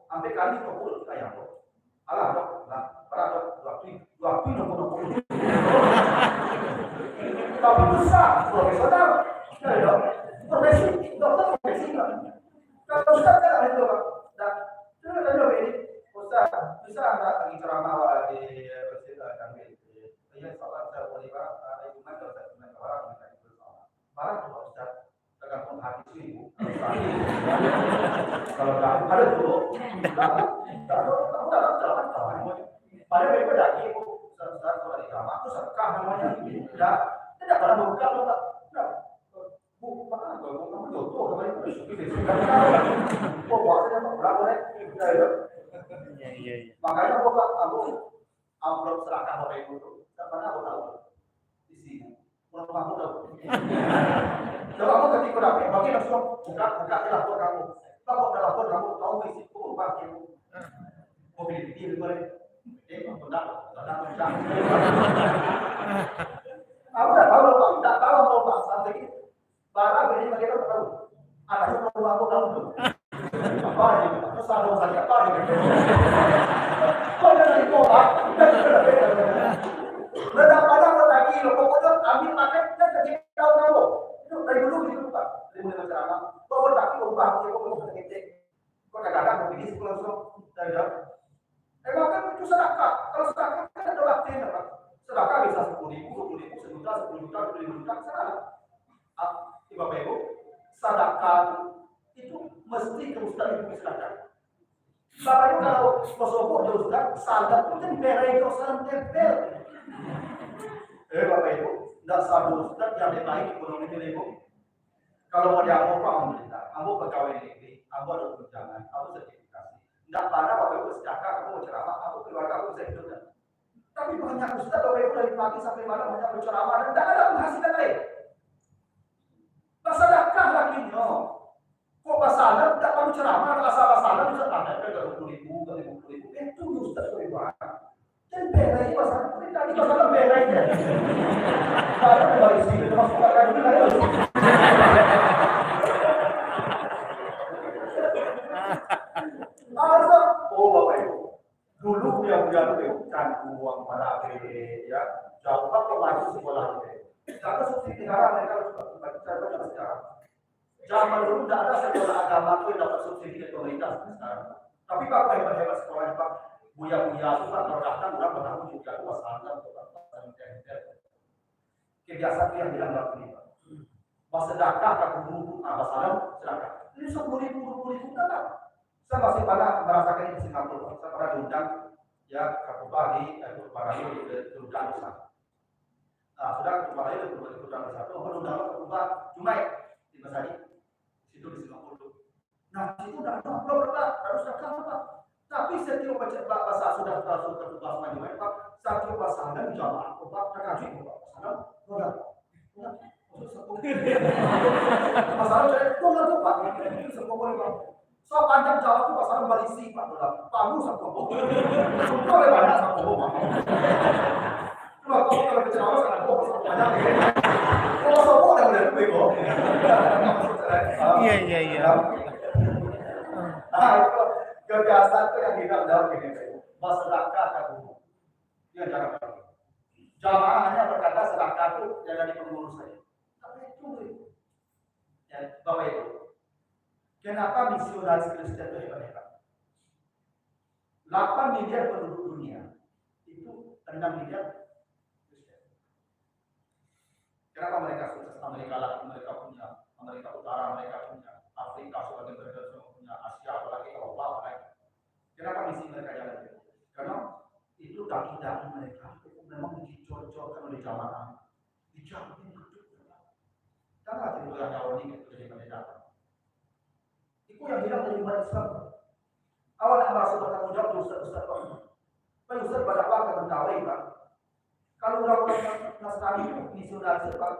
Sampai kali duduk di ayahmu. Alah dok, lah, dok, dua pi duduk. Tapi besar, profesional. Ya dok, profesi, dokter profesi Pak. Kalau Ustaz kan ada itu Pak. Dan itu kan ada ini. Ustaz, bisa Anda lagi ceramah di masjid kami? Iya, salat saya boleh Pak. Ada iman kalau saya cuma orang minta itu salat. Barang tuh Ustaz, tergantung hati ibu. Kalau ada dulu, kamu dalam pada mereka lagi ibu, Ustaz kalau di kamar itu sedekah namanya. Tidak pernah buka Pak. Bu, mana kamu jodoh kemarin itu suki. Oh, puasanya Pak berapa nih? Iya. Makanya aku amplop serahkan Bapak Ibu itu. Tak pernah aku tahu di sini. Kalau kamu tahu. Kalau kamu ketika dapat, bagi langsung buka lapor kamu. Lapor lapor kamu tahu isi itu lupa kamu. Mobil itu boleh. Benar. Aku tak tahu Pak, tak tahu Pak sampai ini. Barang ini bagaimana tahu? Anaknya perlu aku tahu tuh. Apa ini? Terus ada saja apa ini? Kau dah dari Pak. Pada lagi, pokoknya ambil paket dan ketika tahu kamu. Itu dari dulu gitu Pak. Dari mulai berceramah. Kau lagi berubah, kau mau ketik. Kau kadang-kadang mau pilih sekolah langsung dari dalam. Kan itu sedekah. Kalau sedekah kan ada waktunya Pak. Sedekah bisa 10.000, 10.000, 1 juta, 10 juta, 10 juta, serah. Bapak Ibu, sedekah itu mesti ke Ustaz itu sedekah. Bapak itu kalau Kosovo ke Ustaz, sadar itu kan berai itu salam tempel. Bapak Ibu, tidak satu Ustaz yang baik ekonomi ini Ibu. Kalau mau diambil Pak Alhamdulillah, ambil pegawai negeri, ambil ada tunjangan, ambil sertifikasi. Tidak pada Bapak Ibu sedekah, aku mau ceramah, aku keluarga aku bisa hidup. Tapi banyak Ustaz Bapak Ibu dari pagi sampai malam banyak berceramah dan tidak ada penghasilan lain. Sedekah lagi no. Kok pasalan tidak perlu ceramah, asal pasalan bisa ada ke 20.000, ke 50.000. Itu Ustaz Bapak. Dan berai pasalan tadi pasalan berai ya. Kalau kembali sini terus keluarga dulu lah. Oh Bapak Ibu, dulu buya-buya itu kan uang pada ya, jauh ke maju sekolah itu. Karena subsidi negara mereka juga sekarang. Zaman dulu tidak ada sekolah agama itu yang dapat subsidi dari pemerintah sekarang. Tapi Bapak hebat-hebat sekolah Pak, buya-buya itu kan kalau datang orang bertanggung juga itu masalahnya kebiasaan yang bilang Bapak ini Pak. Mas sedekah ke guru masalah sedekah. Ini 10.000, 20.000 kan? Saya masih pernah merasakan ini di Singapura. Saya pernah diundang ya ke Bali, ke Bali diundang di sana. Nah, sudah ke Bali diundang di sana. Menundang ke Jumai di Masjid. Situ di Singapura. Nah, situ udah berapa? Harus apa? Tapi setiap bahasa sudah masuk ke bahasa Jumai, Pak. Setiap bahasa dan jamaah, Pak, terkaji Pak. Sana, udah. Masalah saya, kok Pak? Sekolah Pak. So panjang Jawa itu pasaran balisi Pak Dola. Palu satu bobo. Itu oleh banyak satu bobo. Kalau kecewa sangat bobo satu banyak. Kalau sopo ada boleh bobo. Iya. Nah itu gagasan itu yang kita dalam ini. Masyarakat kamu. Yang jangan pergi. Jamaah hanya berkata sedekah itu jangan di pengurus saja. Tapi itu ya Bapak Ibu. Kenapa misionaris Kristen itu hebat-hebat? 8 miliar penduduk dunia, itu 6 miliar Kristen. Kenapa mereka sukses? Amerika Latin mereka punya, Amerika Utara mereka punya, Afrika sebagian mereka punya, Asia apalagi Eropa apalagi. Kenapa misi mereka jalan itu? Karena itu daki-daki mereka itu memang dicocokkan oleh jamaah, dijamin hidup. Karena itu yang jauh ini jadi pendeta. Itu yang hilang dari umat Islam. Awal yang merasa bertanggung jawab Ustaz Pak. Pak Ustaz pada waktu mentawai Pak. Kalau orang Nasrani itu misionaris Pak,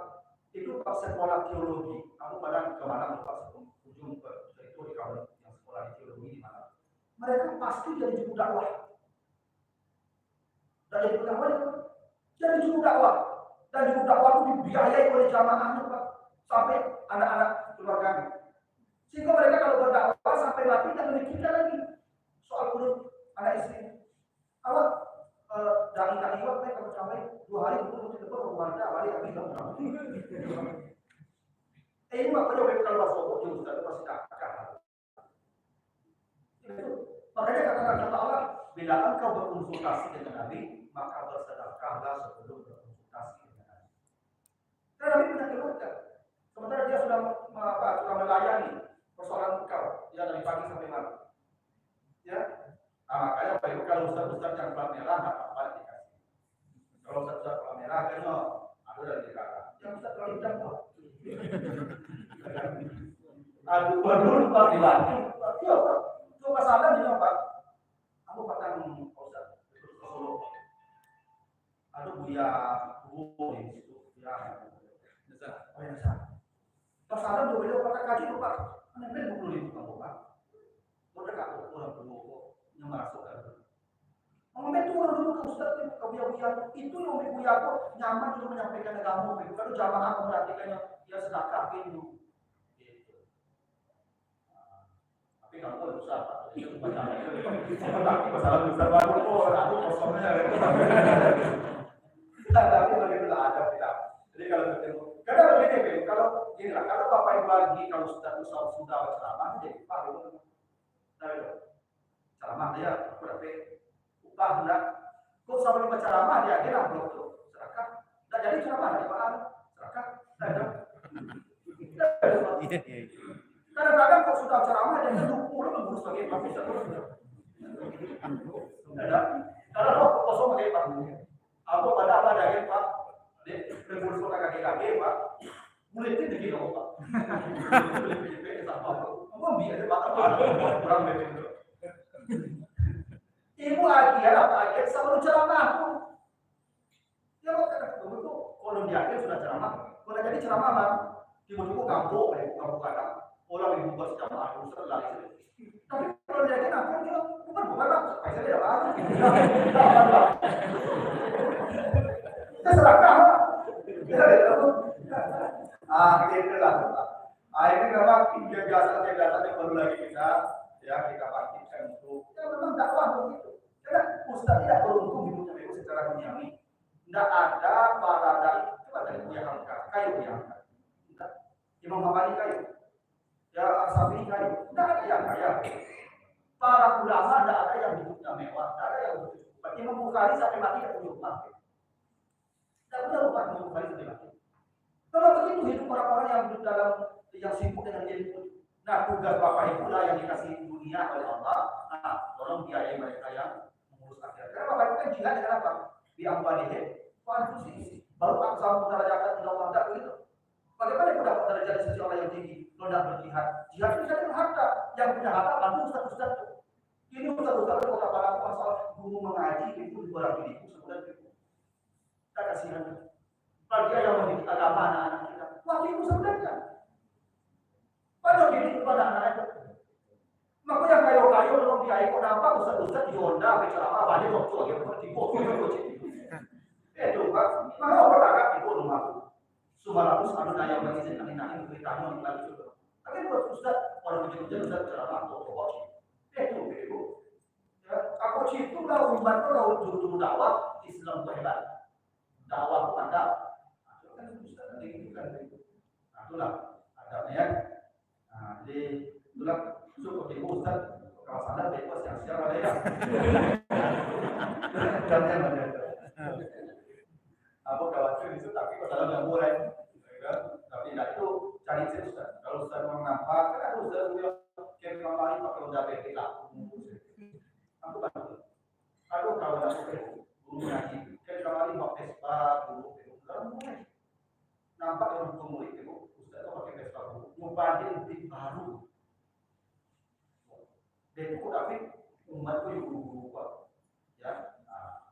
itu Pak sekolah teologi. Kamu pada kemana Pak ujung ke itu di kawan yang sekolah teologi di mana? Mereka pasti jadi juru dakwah. Dan jadi juru dakwah itu jadi juru dakwah. Dan juru dakwah itu dibiayai oleh jamaahnya Pak. Sampai anak-anak keluarganya. Sehingga mereka kalau berdakwah sampai mati tidak memikirkan lagi soal urut anak istri. Awak dari waktu mereka mencapai 2 hari untuk telepon warga awalnya habis kamu. Ini makanya mereka kalau masuk di Ustaz itu masih takkan. Makanya kata Allah, bila engkau berkonsultasi dengan Nabi, maka bersedekahlah sebelum berkonsultasi dengan Nabi. Karena Nabi punya keluarga. Sementara dia sudah melayani persoalan engkau ya dari pagi sampai malam. Ya, makanya Pak Ibu kalau Ustaz yang plat merah nggak apa-apa dikasih. Kalau Ustaz plat merah kan ada dari kakak. Yang Ustaz plat hitam kok. Aduh, baru Pak dilatih. Iya Pak. Itu masalah di Pak. Aku patang Ustaz terus ke Solo. Aduh Buya Bu di situ. Ya. Oh ya Ustaz. Masalah dua beliau kata kaji Pak. Menempel 20.000 kamu Pak. Mereka orang dulu yang masuk kan. Mengambil itu orang dulu ke Ustaz ke Buya itu yang Buya kok nyaman untuk menyampaikan agama. Kalau jamaah memperhatikannya dia sedekah gitu. Tapi kalau susah Pak. Itu baca itu. Tapi masalah besar baru aku kosongnya. Tapi begitu ada tidak. Jadi kalau ketemu karena begini, kalau gini lah, kalau Bapak Ibu lagi kalau sudah ceramah jadi Pak itu, ceramah dia berapa upah enggak? Kok sampai baca ceramah dia akhirnya belum tuh sedekah, tidak jadi ceramah dari Pak sedekah, tidak Iya, iya. Kadang-kadang kalau sudah ceramah dia kan lupa mengurus sebagai Pak bisa terus. Ada. Kalau kok kosong pakai Pak. Aku pada apa ada Pak? Dia mengurus kota kaki-kaki Pak. Mulai itu begini loh Pak. Ngomong biar Pak orang begitu. Ibu akhir apa akhir selalu ceramah aku. Ya kok begitu kalau di akhir sudah ceramah, kalau jadi ceramah Pak. Ibu-ibu kampung kadang orang ibu bos jamaah itu lari. Tapi kalau dia kena aku dia bukan lah, saya dia apa? Terserah kamu. Gitu lah. Ini memang kebiasaan yang perlu lagi kita pastikan untuk. Ya memang dakwah begitu. Karena Ustaz tidak beruntung hidupnya itu secara duniawi. Tidak ada barada itu ada yang angkat, kayu yang angkat. Imam Hamadi kayu. Ya As-Safi kayu. Tidak ada yang kaya. Para ulama tidak ada yang hidupnya mewah, tidak ada yang berkecukupan. Imam Bukhari sampai mati tidak punya rumah. Tidak punya rumah Imam Bukhari sampai mati. Kalau begitu hidup orang-orang yang hidup dalam yang sibuk dengan jadi. Nah tugas bapak itulah yang dikasih dunia oleh Allah. Nah tolong biayai mereka yang mengurus akhirat. Karena bapak itu kan jihad dengan apa? Di amwalihim wa anfusihim. Baru tak sama derajat tidak Allah begitu. Bagaimana kita dapat derajat di sisi Allah yang tinggi? Kalau tidak berjihad, jihad itu bisa dengan harta. Yang punya harta bantu ustaz-ustaz. Ini ustaz-ustaz itu kata pada masalah guru mengaji itu di barang diriku sebulan itu. Tak kasihan. Bagi yang mendidik agama anak-anak kita, waktu itu sebenarnya. Pada diri kepada anak-anak itu. Maka yang kayu-kayu belum diaiko nampak ustaz-ustaz di Honda berceramah banyak waktu lagi seperti bos itu kan. Maka orang agak itu rumah. Subhanallah anu naya bagi saya naik beritanya di lagi juga. Tapi buat ustaz orang begitu ustaz ceramah pokok itu. Ya, aku itu lah umat kalau juru dakwah Islam itu hebat. Dakwah kepada kan ustaz tadi itu kan. Nah, itulah adabnya. Nah, jadi itulah cukup di ustaz kalau sadar bebas yang siapa ada ya. Jangan ada. Apa khawatir itu tapi kalau nggak mulai, tapi tidak itu cari Ustaz. Kalau Ustaz mau nampak, kan ada Ustaz yang kayak lain pakai udah PT lah. Aku bantu. Aku kalau aku guru ngaji, kayak lain mau Vespa dulu, kalau mulai nampak yang pemulih itu Ustaz itu pakai Vespa dulu, nyobain di baru. Dan itu tapi umatku yang guru ya,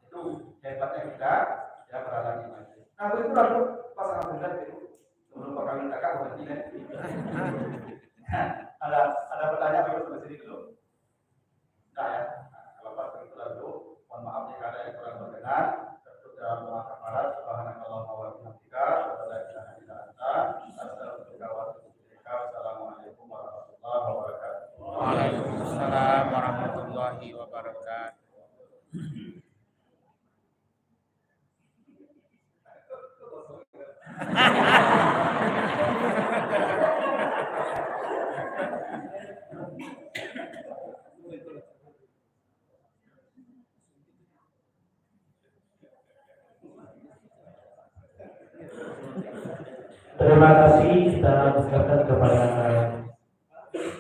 itu hebatnya kita. Ya berada di mana? Nah itu lalu pasangan bulan itu sebelum kami kakak berhenti kan? Ada pertanyaan baru sampai sini dulu? Nah ya, kalau pas itu lalu, mohon maaf jika ada yang kurang berkenan. Terus dalam doa kafarat, subhanallah wa bihamdika, wa la ilaha illa anta, astaghfiruka wa atubu ilaik. Assalamualaikum warahmatullahi wabarakatuh. Waalaikumsalam warahmatullahi wabarakatuh. Terima kasih kita ucapkan kepada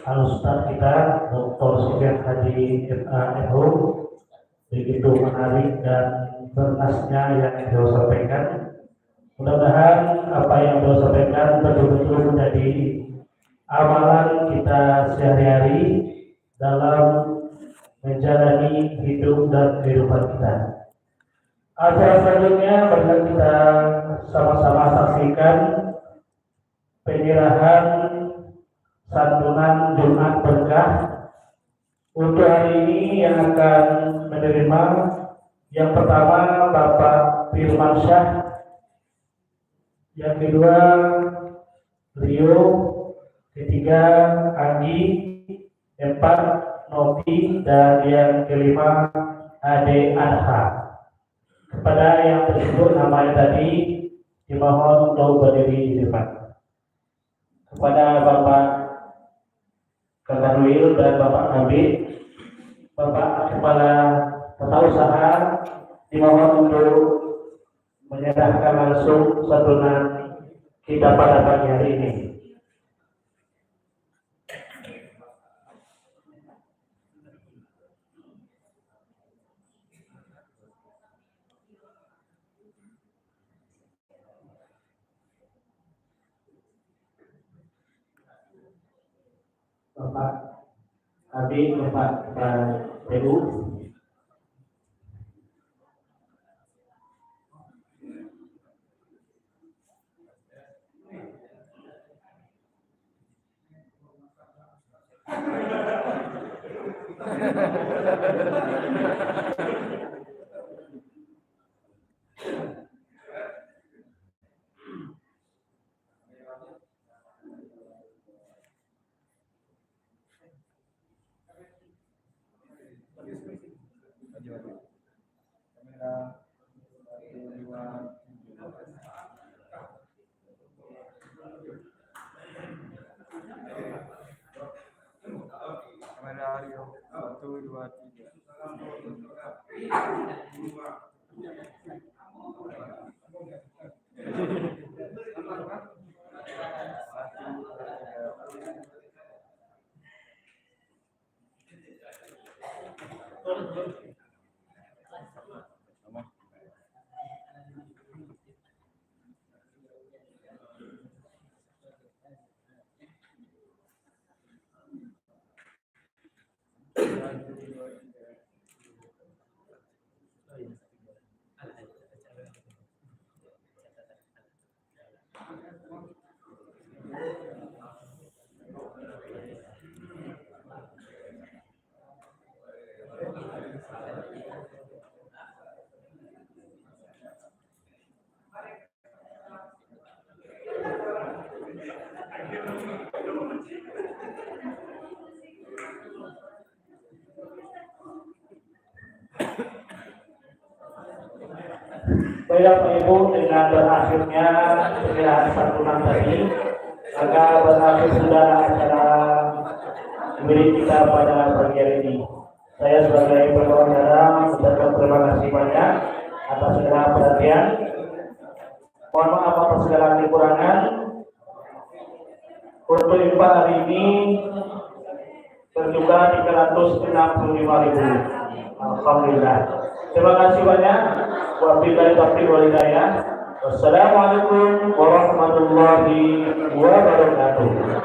Al-Ustaz kita Dr. Sufyan Haji MA.Hu begitu menarik dan berkasnya yang beliau sampaikan. Mudah-mudahan apa yang beliau sampaikan betul-betul menjadi amalan kita sehari-hari dalam menjalani hidup dan kehidupan kita. Acara selanjutnya marilah kita sama-sama saksikan penyerahan santunan Jumat Berkah untuk hari ini yang akan menerima yang pertama Bapak Firman Syah, yang kedua Rio, ketiga Anggi, empat Novi, dan yang kelima Ade Adha. Kepada yang tersebut namanya tadi dimohon untuk berdiri di depan. Kepada Bapak Kanwil dan Bapak Kabit, Bapak Kepala Tata Usaha dimohon untuk menyerahkan langsung santunan kita pada pagi hari ini. Bapak Abi, Bapak PU. Baik Bapak Ibu, dengan berakhirnya perkiraan santunan tadi, maka berakhir sudah acara milik kita pada pagi hari ini. Saya sebagai penyelenggara mengucapkan terima kasih banyak atas segala perhatian. Mohon maaf atas segala kekurangan. Untuk infak hari ini berjumlah 365.000. Alhamdulillah. Terima kasih banyak. Wabillahi taufiq wal hidayah. Wassalamualaikum warahmatullahi wabarakatuh.